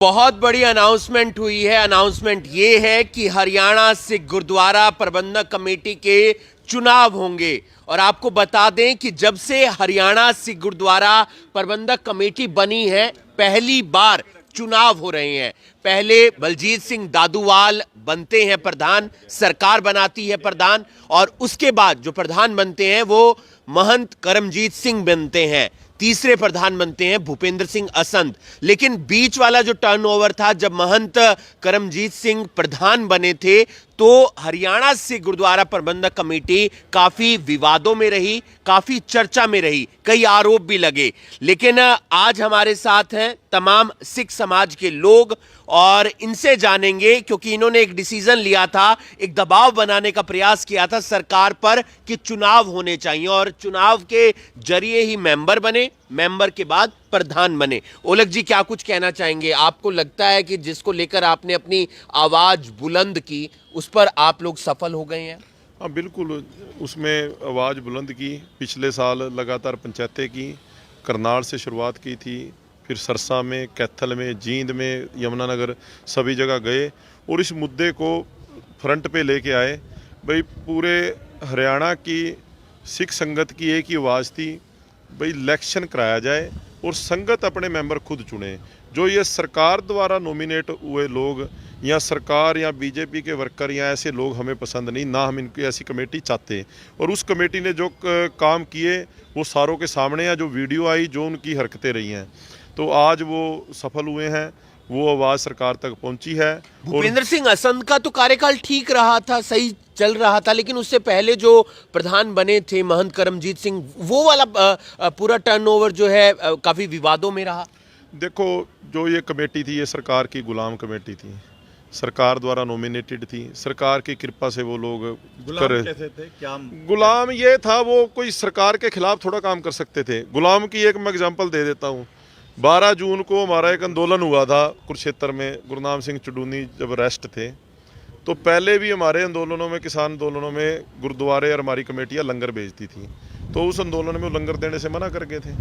बहुत बड़ी अनाउंसमेंट हुई है। अनाउंसमेंट ये है कि हरियाणा सिख गुरुद्वारा प्रबंधक कमेटी के चुनाव होंगे। और आपको बता दें कि जब से हरियाणा सिख गुरुद्वारा प्रबंधक कमेटी बनी है, पहली बार चुनाव हो रहे हैं। पहले बलजीत सिंह दादूवाल बनते हैं प्रधान, सरकार बनाती है प्रधान, और उसके बाद जो प्रधान बनते हैं वो महंत करमजीत सिंह बनते हैं। तीसरे प्रधान बनते हैं भूपेंद्र सिंह असंध। लेकिन बीच वाला जो टर्नओवर था, जब महंत करमजीत सिंह प्रधान बने थे, तो हरियाणा सिख गुरुद्वारा प्रबंधक कमेटी काफी विवादों में रही, काफी चर्चा में रही, कई आरोप भी लगे। लेकिन आज हमारे साथ हैं तमाम सिख समाज के लोग और इनसे जानेंगे, क्योंकि इन्होंने एक डिसीजन लिया था, एक दबाव बनाने का प्रयास किया था सरकार पर कि चुनाव होने चाहिए और चुनाव के जरिए ही मेंबर बने, मेंबर के बाद प्रधान बने। ओलख जी, क्या कुछ कहना चाहेंगे? आपको लगता है कि जिसको लेकर आपने अपनी आवाज बुलंद की, उस पर आप लोग सफल हो गए हैं? हाँ बिल्कुल, उसमें आवाज़ बुलंद की। पिछले साल लगातार पंचायतें की, करनाल से शुरुआत की थी, फिर सरसा में, कैथल में, जींद में, यमुनानगर, सभी जगह गए और इस मुद्दे को फ्रंट पे लेके आए। भाई पूरे हरियाणा की सिख संगत की एक ही आवाज़ थी, भाई इलेक्शन कराया जाए और संगत अपने मेंबर खुद चुने। जो ये सरकार द्वारा नॉमिनेट हुए लोग या सरकार या बीजेपी के वर्कर या ऐसे लोग हमें पसंद नहीं, ना हम इनकी ऐसी कमेटी चाहते। और उस कमेटी ने जो काम किए वो सारों के सामने है, जो वीडियो आई, जो उनकी हरकतें रही हैं, तो आज वो सफल हुए हैं, वो आवाज़ सरकार तक पहुंची है। भूपेंद्र सिंह असंध का तो कार्यकाल ठीक रहा था, सही चल रहा था, लेकिन उससे पहले जो प्रधान बने थे महंत करमजीत सिंह, वो वाला पूरा टर्नओवर जो है काफी विवादों में रहा। देखो, जो ये कमेटी थी, ये सरकार की गुलाम कमेटी थी, सरकार द्वारा नॉमिनेटेड थी, सरकार की कृपा से वो लोग गुलाम कैसे थे? क्या गुलाम ये था, वो कोई सरकार के खिलाफ थोड़ा काम कर सकते थे। गुलाम की एक मैं एग्जांपल दे देता हूँ। 12 जून को हमारा एक आंदोलन हुआ था कुरुक्षेत्र में, गुरनाम सिंह चुडूनी जब अरेस्ट थे, तो पहले भी हमारे आंदोलनों में, किसान आंदोलनों में, गुरुद्वारे और हमारी कमेटियाँ लंगर भेजती थी, तो उस आंदोलन में वो लंगर देने से मना कर गए थे,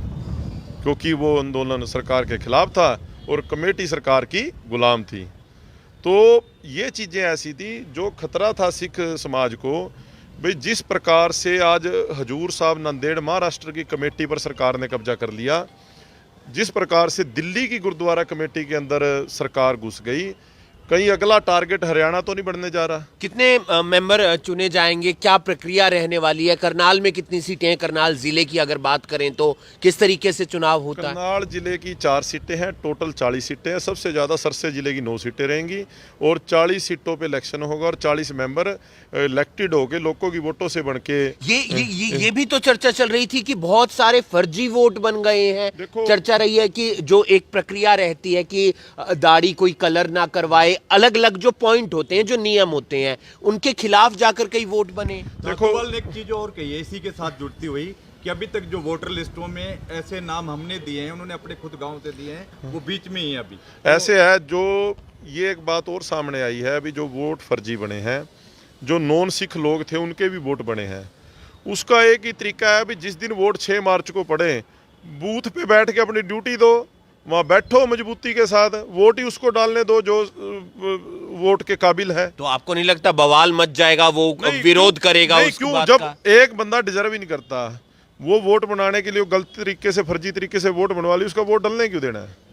क्योंकि वो आंदोलन सरकार के खिलाफ था और कमेटी सरकार की गुलाम थी। तो ये चीज़ें ऐसी थी जो खतरा था सिख समाज को। भाई जिस प्रकार से आज हजूर साहब नांदेड़ महाराष्ट्र की कमेटी पर सरकार ने कब्जा कर लिया, जिस प्रकार से दिल्ली की गुरुद्वारा कमेटी के अंदर सरकार घुस गई, कहीं अगला टारगेट हरियाणा तो नहीं बढ़ने जा रहा। कितने मेंबर चुने जाएंगे? क्या प्रक्रिया रहने वाली है? करनाल में कितनी सीटें हैं? करनाल जिले की अगर बात करें तो किस तरीके से चुनाव होता है? करनाल जिले की 4 सीटें हैं, टोटल 40 सीटें हैं। सबसे ज़्यादा सरसे जिले की 9 सीटें रहेंगी और 40 सीटों पे इलेक्शन होगा और 40 मेंबर इलेक्टेड होके लोगों की वोटों से बन के। ये भी तो चर्चा चल रही थी कि बहुत सारे फर्जी वोट बन गए हैं। देखो, चर्चा रही है कि जो एक प्रक्रिया रहती है कि दाढ़ी कोई कलर ना करवाए, अलग अलग जो पॉइंट होते हैं, जो नियम होते हैं, उनके खिलाफ जाकर कई वोट बने। देखो, एक चीज और कही है इसी के साथ जुड़ती हुई कि अभी तक जो वोटर लिस्टों में ऐसे नाम हमने दिए हैं, उन्होंने अपने खुद गांव से दिए हैं, वो बीच में ही है अभी। ऐसे है जो ये एक बात और सामने आई है, अभी जो वोट फर्जी बने हैं, जो नॉन सिख लोग थे उनके भी वोट बने हैं। उसका एक ही तरीका है, अभी जिस दिन वोट 6 मार्च को पड़े, बूथ पे बैठ के अपनी ड्यूटी दो, वहाँ बैठो मजबूती के साथ, वोट ही उसको डालने दो जो वोट के काबिल है। तो आपको नहीं लगता बवाल मच जाएगा, वो विरोध करेगा उस क्यों? बात जब का? एक बंदा डिजर्व ही नहीं करता, वो वोट बनाने के लिए गलत तरीके से, फर्जी तरीके से वोट बनवा ली, उसका वोट डालने क्यों देना है?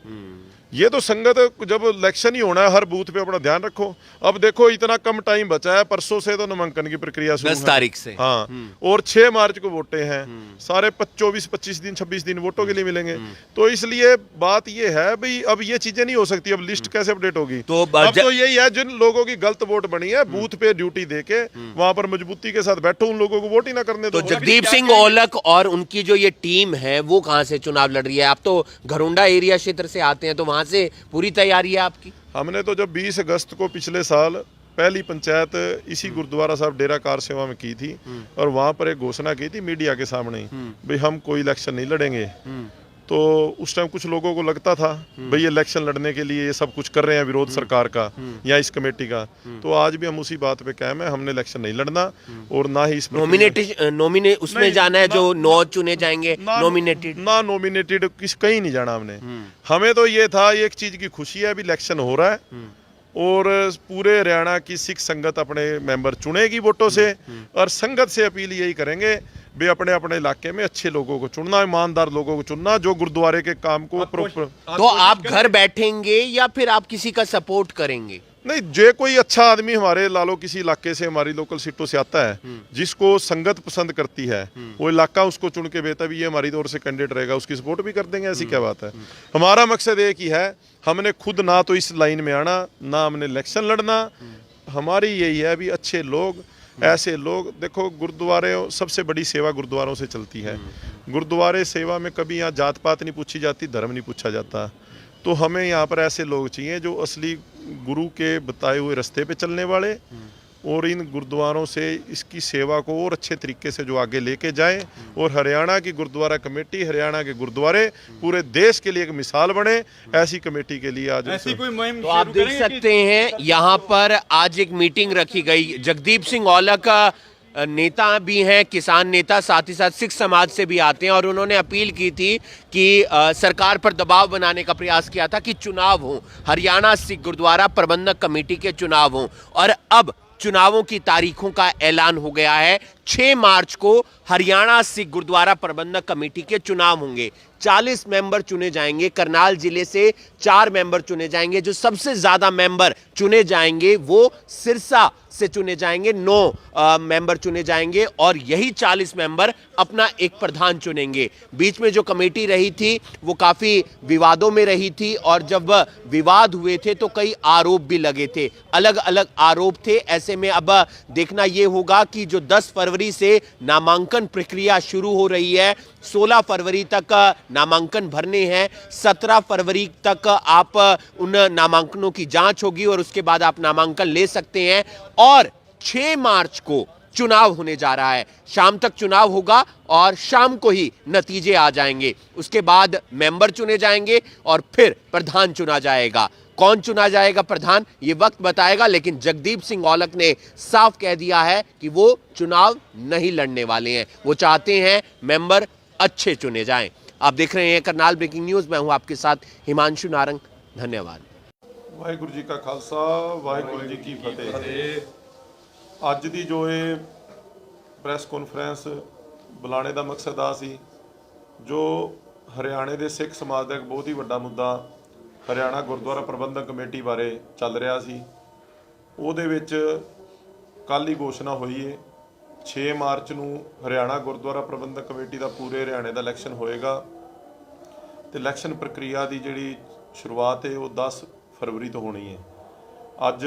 ये तो संगत, जब इलेक्शन ही होना है, हर बूथ पे अपना ध्यान रखो। अब देखो इतना कम टाइम बचा है, परसों से तो नामांकन की प्रक्रिया शुरू 10 तारीख से। हाँ, और 6 मार्च को वोटें हैं, सारे 24-25 दिन, 26 दिन वोटों के लिए मिलेंगे। तो इसलिए बात ये है भाई, अब ये चीजें नहीं हो सकती। अब लिस्ट कैसे अपडेट होगी? तो अब तो यही है, जिन लोगों की गलत वोट बनी है, बूथ पे ड्यूटी देके वहां पर मजबूती के साथ बैठो, उन लोगों को वोट ही ना करने दो। तो जगदीप सिंह ओलख और उनकी जो ये टीम है, वो कहां से चुनाव लड़ रही है? आप तो घरोंडा एरिया क्षेत्र से आते हैं, तो वहां से पूरी तैयारी है आपकी? हमने तो जब 20 अगस्त को पिछले साल पहली पंचायत इसी गुरुद्वारा साहब डेरा कार सेवा में की थी और वहां पर एक घोषणा की थी मीडिया के सामने ही, भाई हम कोई इलेक्शन नहीं लड़ेंगे। तो उस टाइम कुछ लोगों को लगता था भाई ये इलेक्शन लड़ने के लिए ये सब कुछ कर रहे हैं विरोध सरकार का या इस कमेटी का। तो आज भी हम उसी बात पे कायम है, हमने इलेक्शन नहीं लड़ना और ना ही इस नॉमिनेट उसमें नहीं, जाना है, ना- जो 9 चुने जाएंगे नॉमिनेटेड। ना नॉमिनेटेड कहीं नहीं जाना हमने। हमें तो ये था, ये एक चीज की खुशी है, अभी इलेक्शन हो रहा है और पूरे हरियाणा की सिख संगत अपने मेंबर चुनेगी वोटों से, और संगत से अपील यही करेंगे भी अपने अपने इलाके में अच्छे लोगों को चुनना, ईमानदार लोगों को चुनना, जो गुरुद्वारे के काम को प्रॉपर। तो आप घर बैठेंगे या फिर आप किसी का सपोर्ट करेंगे? नहीं, जो कोई अच्छा आदमी हमारे लालो किसी इलाके से, हमारी लोकल सीटों से आता है, जिसको संगत पसंद करती है, वो इलाका उसको चुन के बेहतर भी ये हमारी ओर से कैंडिडेट रहेगा, उसकी सपोर्ट भी कर देंगे। ऐसी क्या बात है। हमारा मकसद एक ही है, हमने खुद ना तो इस लाइन में आना, ना हमने इलेक्शन लड़ना। हमारी यही है भी अच्छे लोग, ऐसे लोग। देखो, गुरुद्वारे सबसे बड़ी सेवा गुरुद्वारों से चलती है। गुरुद्वारे सेवा में कभी यहाँ जात पात नहीं पूछी जाती, धर्म नहीं पूछा जाता। तो हमें यहाँ पर ऐसे लोग चाहिए जो असली गुरु के बताए हुए रास्ते पे चलने वाले, और इन गुरुद्वारों से इसकी सेवा को और अच्छे तरीके से जो आगे लेके जाएं, और हरियाणा की गुरुद्वारा कमेटी, हरियाणा के गुरुद्वारे पूरे देश के लिए एक मिसाल बने, ऐसी कमेटी के लिए आज ऐसी कोई मुहिम तो आप देख सकते हैं यहाँ पर आज एक मीटिंग रखी गई। जगदीप सिंह औलख नेता भी हैं, किसान नेता, साथ ही साथ सिख समाज से भी आते हैं, और उन्होंने अपील की थी कि सरकार पर दबाव बनाने का प्रयास किया था कि चुनाव हो, हरियाणा सिख गुरुद्वारा प्रबंधक कमेटी के चुनाव हो। और अब चुनावों की तारीखों का ऐलान हो गया है। 6 मार्च को हरियाणा सिख गुरुद्वारा प्रबंधक कमेटी के चुनाव होंगे। 40 मेंबर चुने जाएंगे। करनाल जिले से 4 मेंबर चुने जाएंगे। जो सबसे ज्यादा मेंबर चुने जाएंगे वो सिरसा से चुने जाएंगे, 9 मेंबर चुने जाएंगे, और यही 40 मेंबर अपना एक प्रधान चुनेंगे। बीच में जो कमेटी रही थी वो काफी विवादों में रही थी, और जब विवाद हुए थे तो कई आरोप भी लगे थे, अलग अलग आरोप थे। ऐसे में अब देखना यह होगा कि जो 10 फरवरी से नामांकन प्रक्रिया शुरू हो रही है, 16 फरवरी तक नामांकन भरने हैं, 17 फरवरी तक आप उन नामांकनों की जांच होगी और उसके बाद आप नामांकन ले सकते हैं। और 6 मार्च को चुनाव होने जा रहा है। शाम तक चुनाव होगा और शाम को ही नतीजे आ जाएंगे। उसके बाद मेंबर चुने जाएंगे और फिर प्रधान चुना जाएगा। कौन चुना जाएगा प्रधान, ये वक्त बताएगा, लेकिन जगदीप सिंह औलख ने साफ कह दिया है कि वो चुनाव नहीं लड़ने वाले हैं। वो चाहते हैं मेंबर अच्छे चुने जाएं। आप देख रहे हैं करनाल ब्रेकिंग न्यूज, मैं हूं आपके साथ हिमांशु नारंग। धन्यवाद। वाहिगुरु जी का खालसा, वाहिगुरु जी की फतेह। ਅੱਜ ਦੀ ਜੋ ਇਹ ਪ੍ਰੈਸ ਕਾਨਫਰੰਸ ਬੁਲਾਣੇ ਦਾ ਮਕਸਦ ਆ ਸੀ, ਜੋ ਹਰਿਆਣੇ ਦੇ ਸਿੱਖ ਸਮਾਜ ਦਾ ਇੱਕ ਬਹੁਤ ਹੀ ਵੱਡਾ ਮੁੱਦਾ ਹਰਿਆਣਾ ਗੁਰਦੁਆਰਾ ਪ੍ਰਬੰਧਕ ਕਮੇਟੀ ਬਾਰੇ ਚੱਲ ਰਿਹਾ ਸੀ, ਉਹਦੇ ਵਿੱਚ ਕੱਲ੍ਹ ਹੀ ਘੋਸ਼ਣਾ ਹੋਈ ਹੈ 6 ਮਾਰਚ ਨੂੰ ਹਰਿਆਣਾ ਗੁਰਦੁਆਰਾ ਪ੍ਰਬੰਧਕ ਕਮੇਟੀ ਦਾ ਪੂਰੇ ਹਰਿਆਣੇ ਦਾ ਇਲੈਕਸ਼ਨ ਹੋਏਗਾ, ਤੇ ਇਲੈਕਸ਼ਨ ਪ੍ਰਕਿਰਿਆ ਦੀ ਜਿਹੜੀ ਸ਼ੁਰੂਆਤ ਹੈ ਉਹ 10 ਫਰਵਰੀ ਤੋਂ ਹੋਣੀ ਹੈ। ਅੱਜ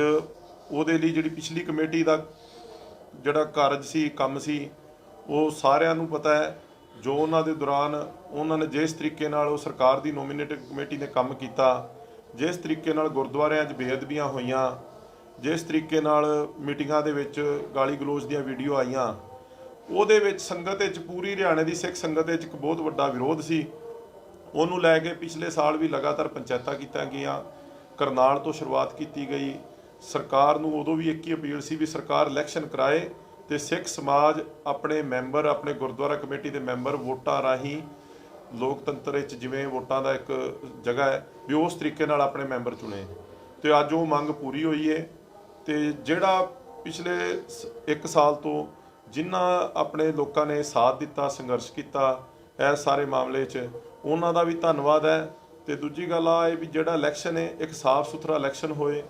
ਉਹਦੇ ਲਈ ਜਿਹੜੀ ਪਿਛਲੀ ਕਮੇਟੀ ਦਾ ਜਿਹੜਾ ਕਾਰਜ ਸੀ, ਕੰਮ ਸੀ, ਉਹ ਸਾਰਿਆਂ ਨੂੰ ਪਤਾ ਹੈ। ਜੋ ਉਹਨਾਂ ਦੇ ਦੌਰਾਨ ਉਹਨਾਂ ਨੇ ਜਿਸ ਤਰੀਕੇ ਨਾਲ ਉਹ ਸਰਕਾਰ ਦੀ ਨੋਮੀਨੇਟਡ ਕਮੇਟੀ ਨੇ ਕੰਮ ਕੀਤਾ, ਜਿਸ ਤਰੀਕੇ ਨਾਲ ਗੁਰਦੁਆਰਿਆਂ 'ਚ ਬੇਅਦਬੀਆਂ ਹੋਈਆਂ, ਜਿਸ ਤਰੀਕੇ ਨਾਲ ਮੀਟਿੰਗਾਂ ਦੇ ਵਿੱਚ ਗਾਲੀ ਗਲੋਚ ਦੀਆਂ ਵੀਡੀਓ ਆਈਆਂ, ਉਹਦੇ ਵਿੱਚ ਸੰਗਤ ਵਿੱਚ, ਪੂਰੀ ਹਰਿਆਣੇ ਦੀ ਸਿੱਖ ਸੰਗਤ ਵਿੱਚ ਇੱਕ ਬਹੁਤ ਵੱਡਾ ਵਿਰੋਧ ਸੀ। ਉਹਨੂੰ ਲੈ ਕੇ ਪਿਛਲੇ ਸਾਲ ਵੀ ਲਗਾਤਾਰ ਪੰਚਾਇਤਾਂ ਕੀਤੀਆਂ ਗਈਆਂ, ਕਰਨਾਲ ਤੋਂ ਸ਼ੁਰੂਆਤ ਕੀਤੀ ਗਈ। ਸਰਕਾਰ ਨੂੰ ਉਦੋਂ ਵੀ ਇੱਕ ਹੀ ਅਪੀਲ ਸੀ ਵੀ ਸਰਕਾਰ ਇਲੈਕਸ਼ਨ ਕਰਾਏ ਤੇ ਸਿੱਖ ਸਮਾਜ ਆਪਣੇ ਮੈਂਬਰ, ਆਪਣੇ ਗੁਰਦੁਆਰਾ ਕਮੇਟੀ ਦੇ ਮੈਂਬਰ ਵੋਟਾਂ ਰਾਹੀਂ, ਲੋਕਤੰਤਰ ਵਿੱਚ ਜਿਵੇਂ ਵੋਟਾਂ ਦਾ ਇੱਕ ਜਗ੍ਹਾ ਹੈ ਵੀ ਉਸ ਤਰੀਕੇ ਨਾਲ ਆਪਣੇ ਮੈਂਬਰ ਚੁਣੇ। ਤੇ ਅੱਜ ਉਹ ਮੰਗ ਪੂਰੀ ਹੋਈ ਹੈ। ਤੇ ਜਿਹੜਾ ਪਿਛਲੇ 1 ਸਾਲ ਤੋਂ ਜਿਨ੍ਹਾਂ ਆਪਣੇ ਲੋਕਾਂ ਨੇ ਸਾਥ ਦਿੱਤਾ, ਸੰਘਰਸ਼ ਕੀਤਾ ਇਸ ਸਾਰੇ ਮਾਮਲੇ 'ਚ, ਉਹਨਾਂ ਦਾ ਵੀ ਧੰਨਵਾਦ ਹੈ। ਤੇ ਦੂਜੀ ਗੱਲ ਆ ਹੈ ਵੀ ਜਿਹੜਾ ਇਲੈਕਸ਼ਨ ਹੈ ਇੱਕ ਸਾਫ਼ ਸੁਥਰਾ ਇਲੈਕਸ਼ਨ ਹੋਏ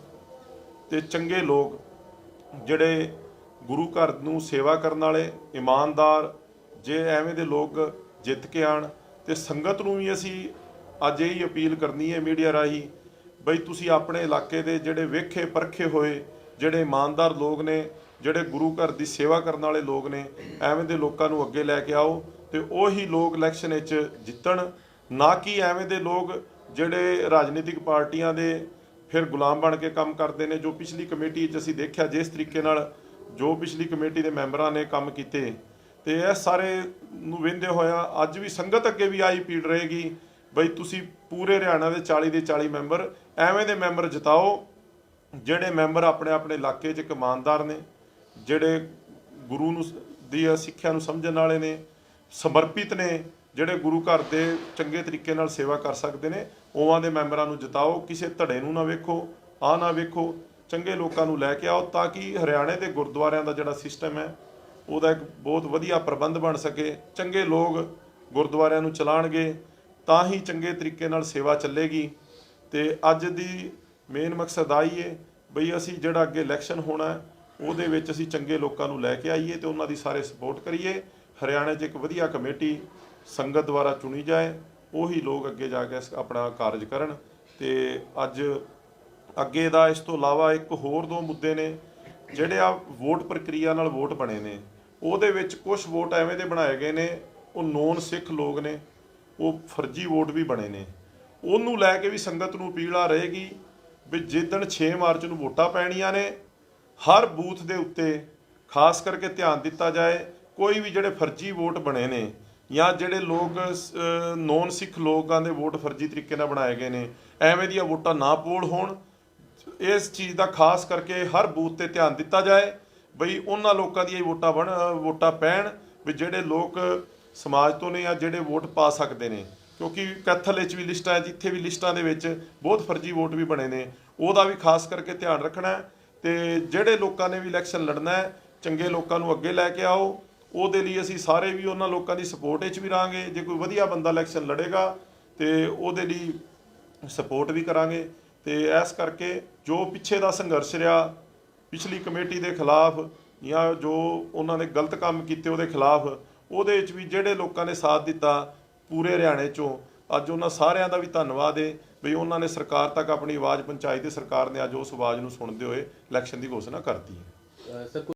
ਤੇ ਚੰਗੇ ਲੋਕ ਜਿਹੜੇ ਗੁਰੂ ਘਰ ਨੂੰ ਸੇਵਾ ਕਰਨ ਵਾਲੇ, ਇਮਾਨਦਾਰ, ਜੇ ਐਵੇਂ ਦੇ ਲੋਕ ਜਿੱਤ ਕੇ ਆਣ। ਤੇ ਸੰਗਤ ਨੂੰ ਵੀ ਅਸੀਂ ਅੱਜ ਇਹੀ ਅਪੀਲ ਕਰਨੀ ਹੈ ਮੀਡੀਆ ਰਾਹੀਂ, ਬਈ ਤੁਸੀਂ ਆਪਣੇ ਇਲਾਕੇ ਦੇ ਜਿਹੜੇ ਵੇਖੇ ਪਰਖੇ ਹੋਏ, ਜਿਹੜੇ ਇਮਾਨਦਾਰ ਲੋਕ ਨੇ, ਜਿਹੜੇ ਗੁਰੂ ਘਰ ਦੀ ਸੇਵਾ ਕਰਨ ਵਾਲੇ ਲੋਕ ਨੇ, ਐਵੇਂ ਦੇ ਲੋਕਾਂ ਨੂੰ ਅੱਗੇ ਲੈ ਕੇ ਆਓ ਤੇ ਉਹੀ ਲੋਕ ਇਲੈਕਸ਼ਨ ਵਿੱਚ ਜਿੱਤਣ, ਨਾ ਕਿ ਐਵੇਂ ਦੇ ਲੋਕ ਜਿਹੜੇ ਰਾਜਨੀਤਿਕ ਪਾਰਟੀਆਂ ਦੇ ਫਿਰ ਗੁਲਾਮ ਬਣ ਕੇ ਕੰਮ ਕਰਦੇ ਨੇ। ਜੋ ਪਿਛਲੀ ਕਮੇਟੀ 'ਚ ਅਸੀਂ ਦੇਖਿਆ ਜਿਸ ਤਰੀਕੇ ਨਾਲ ਜੋ ਪਿਛਲੀ ਕਮੇਟੀ ਦੇ ਮੈਂਬਰਾਂ ਨੇ ਕੰਮ ਕੀਤੇ, ਤੇ ਇਹ ਸਾਰੇ ਨੂੰ ਵੇਂਦੇ ਹੋਇਆ ਅੱਜ ਵੀ ਸੰਗਤ ਅੱਗੇ ਵੀ ਆਈ ਪੀੜ ਰਹੇਗੀ ਬਈ ਤੁਸੀਂ ਪੂਰੇ ਹਰਿਆਣਾ ਦੇ 40 ਦੇ 40 ਮੈਂਬਰ ਐਵੇਂ ਦੇ ਮੈਂਬਰ ਜਿਤਾਓ ਜਿਹੜੇ ਮੈਂਬਰ ਆਪਣੇ ਆਪਣੇ ਇਲਾਕੇ 'ਚ ਇਮਾਨਦਾਰ ਨੇ, ਜਿਹੜੇ ਗੁਰੂ ਨੂੰ ਦੀ ਸਿੱਖਿਆ ਨੂੰ ਸਮਝਣ ਵਾਲੇ ਨੇ, ਸਮਰਪਿਤ ਨੇ, ਜਿਹੜੇ ਗੁਰੂ ਘਰ ਦੇ ਚੰਗੇ ਤਰੀਕੇ ਨਾਲ ਸੇਵਾ ਕਰ ਸਕਦੇ ਨੇ, ਉਹਾਂ ਦੇ ਮੈਂਬਰਾਂ ਨੂੰ ਜਿਤਾਓ। ਕਿਸੇ ਧੜੇ ਨੂੰ ਨਾ ਵੇਖੋ, ਨਾ ਵੇਖੋ, ਚੰਗੇ ਲੋਕਾਂ ਨੂੰ ਲੈ ਕੇ ਆਓ ਤਾਂ ਕਿ ਹਰਿਆਣੇ ਦੇ ਗੁਰਦੁਆਰਿਆਂ ਦਾ ਜਿਹੜਾ ਸਿਸਟਮ ਹੈ ਉਹਦਾ ਇੱਕ ਬਹੁਤ ਵਧੀਆ ਪ੍ਰਬੰਧ ਬਣ ਸਕੇ। ਚੰਗੇ ਲੋਕ ਗੁਰਦੁਆਰਿਆਂ ਨੂੰ ਚਲਾਉਣਗੇ ਤਾਂ ਹੀ ਚੰਗੇ ਤਰੀਕੇ ਨਾਲ ਸੇਵਾ ਚੱਲੇਗੀ। ਤੇ ਅੱਜ ਦੀ ਮੇਨ ਮਕਸਦ ਆਈ ਹੈ ਬਈ ਅਸੀਂ ਜਿਹੜਾ ਅੱਗੇ ਇਲੈਕਸ਼ਨ ਹੋਣਾ ਉਹਦੇ ਵਿੱਚ ਅਸੀਂ ਚੰਗੇ ਲੋਕਾਂ ਨੂੰ ਲੈ ਕੇ ਆਈਏ ਤੇ ਉਹਨਾਂ ਦੀ ਸਾਰੇ ਸਪੋਰਟ ਕਰੀਏ। ਹਰਿਆਣੇ 'ਚ ਇੱਕ ਵਧੀਆ ਕਮੇਟੀ ਸੰਗਤ ਦੁਆਰਾ ਚੁਣੀ ਜਾਏ, ਉਹੀ ਲੋਕ ਅੱਗੇ ਜਾ ਕੇ ਆਪਣਾ ਕਾਰਜ ਕਰਨ। ਤੇ ਅੱਜ ਅੱਗੇ ਦਾ ਇਸ ਤੋਂ ਇਲਾਵਾ ਇੱਕ ਹੋਰ 2 ਮੁੱਦੇ ਨੇ ਜਿਹੜੇ ਆ ਵੋਟ ਪ੍ਰਕਿਰਿਆ ਨਾਲ ਵੋਟ ਬਣੇ ਨੇ, ਉਹਦੇ ਵਿੱਚ ਕੁਝ ਵੋਟ ਐਵੇਂ ਦੇ ਬਣਾਏ ਗਏ ਨੇ, ਉਹ ਨੋਨ ਸਿੱਖ ਲੋਕ ਨੇ, ਉਹ ਫਰਜ਼ੀ ਵੋਟ ਵੀ ਬਣੇ ਨੇ। ਉਹਨੂੰ ਲੈ ਕੇ ਵੀ ਸੰਗਤ ਨੂੰ ਅਪੀਲ ਆ ਰਹੇਗੀ ਵੀ ਜਿੱਦਣ 6 ਮਾਰਚ ਨੂੰ ਵੋਟਾਂ ਪੈਣੀਆਂ ਨੇ ਹਰ ਬੂਥ ਦੇ ਉੱਤੇ ਖਾਸ ਕਰਕੇ ਧਿਆਨ ਦਿੱਤਾ ਜਾਏ ਕੋਈ ਵੀ ਜਿਹੜੇ ਫਰਜ਼ੀ ਵੋਟ ਬਣੇ ਨੇ ਜਾਂ ਜਿਹੜੇ ਲੋਕ ਨੋਨ ਸਿੱਖ ਲੋਕਾਂ ਦੇ ਵੋਟ ਫਰਜ਼ੀ ਤਰੀਕੇ ਨਾਲ ਬਣਾਏ ਗਏ ਨੇ, ਐਵੇਂ ਦੀਆਂ ਵੋਟਾਂ ਨਾ ਪੋਲ ਹੋਣ। ਇਸ ਚੀਜ਼ ਦਾ ਖਾਸ ਕਰਕੇ ਹਰ ਬੂਥ ਤੇ ਧਿਆਨ ਦਿੱਤਾ ਜਾਏ ਬਈ ਉਹਨਾਂ ਲੋਕਾਂ ਦੀਆਂ ਵੋਟਾਂ ਪੈਣ ਵੀ ਜਿਹੜੇ ਲੋਕ ਸਮਾਜ ਤੋਂ ਨੇ ਜਾਂ ਜਿਹੜੇ ਵੋਟ ਪਾ ਸਕਦੇ ਨੇ। ਕਿਉਂਕਿ ਕੈਥਲ ਵਿੱਚ ਵੀ ਲਿਸਟਾਂ ਹੈ, ਜਿੱਥੇ ਵੀ ਲਿਸਟਾਂ ਦੇ ਵਿੱਚ ਬਹੁਤ ਫਰਜ਼ੀ ਵੋਟ ਵੀ ਬਣੇ ਨੇ, ਉਹਦਾ ਵੀ ਖਾਸ ਕਰਕੇ ਧਿਆਨ ਰੱਖਣਾ ਹੈ। ਤੇ ਜਿਹੜੇ ਲੋਕਾਂ ਨੇ ਵੀ ਇਲੈਕਸ਼ਨ ਲੜਨਾ ਹੈ ਚੰਗੇ ਲੋਕਾਂ ਨੂੰ ਅੱਗੇ ਲੈ ਕੇ ਆਓ। ਉਹਦੇ ਲਈ ਅਸੀਂ ਸਾਰੇ ਵੀ ਉਹਨਾਂ ਲੋਕਾਂ ਦੀ ਸਪੋਰਟ ਵਿੱਚ ਵੀ ਰਹਾਂਗੇ। ਜੇ ਕੋਈ ਵਧੀਆ ਬੰਦਾ ਇਲੈਕਸ਼ਨ ਲੜੇਗਾ ਤੇ ਉਹਦੇ ਲਈ ਸਪੋਰਟ ਵੀ ਕਰਾਂਗੇ। ਤੇ ਇਸ ਕਰਕੇ ਜੋ ਪਿੱਛੇ ਦਾ ਸੰਘਰਸ਼ ਰਿਹਾ ਪਿਛਲੀ ਕਮੇਟੀ ਦੇ ਖਿਲਾਫ ਜਾਂ ਜੋ ਉਹਨਾਂ ਨੇ ਗਲਤ ਕੰਮ ਕੀਤੇ ਉਹਦੇ ਖਿਲਾਫ, ਉਹਦੇ ਵਿੱਚ ਵੀ ਜਿਹੜੇ ਲੋਕਾਂ ਨੇ ਸਾਥ ਦਿੱਤਾ ਪੂਰੇ ਹਰਿਆਣੇ 'ਚੋਂ, ਅੱਜ ਉਹਨਾਂ ਸਾਰਿਆਂ ਦਾ ਵੀ ਧੰਨਵਾਦ ਹੈ ਵੀ ਉਹਨਾਂ ਨੇ ਸਰਕਾਰ ਤੱਕ ਆਪਣੀ ਆਵਾਜ਼ ਪਹੁੰਚਾਈ ਤੇ ਸਰਕਾਰ ਨੇ ਅੱਜ ਉਸ ਆਵਾਜ਼ ਨੂੰ ਸੁਣਦੇ ਹੋਏ ਇਲੈਕਸ਼ਨ ਦੀ ਘੋਸ਼ਣਾ ਕਰਤੀ ਹੈ।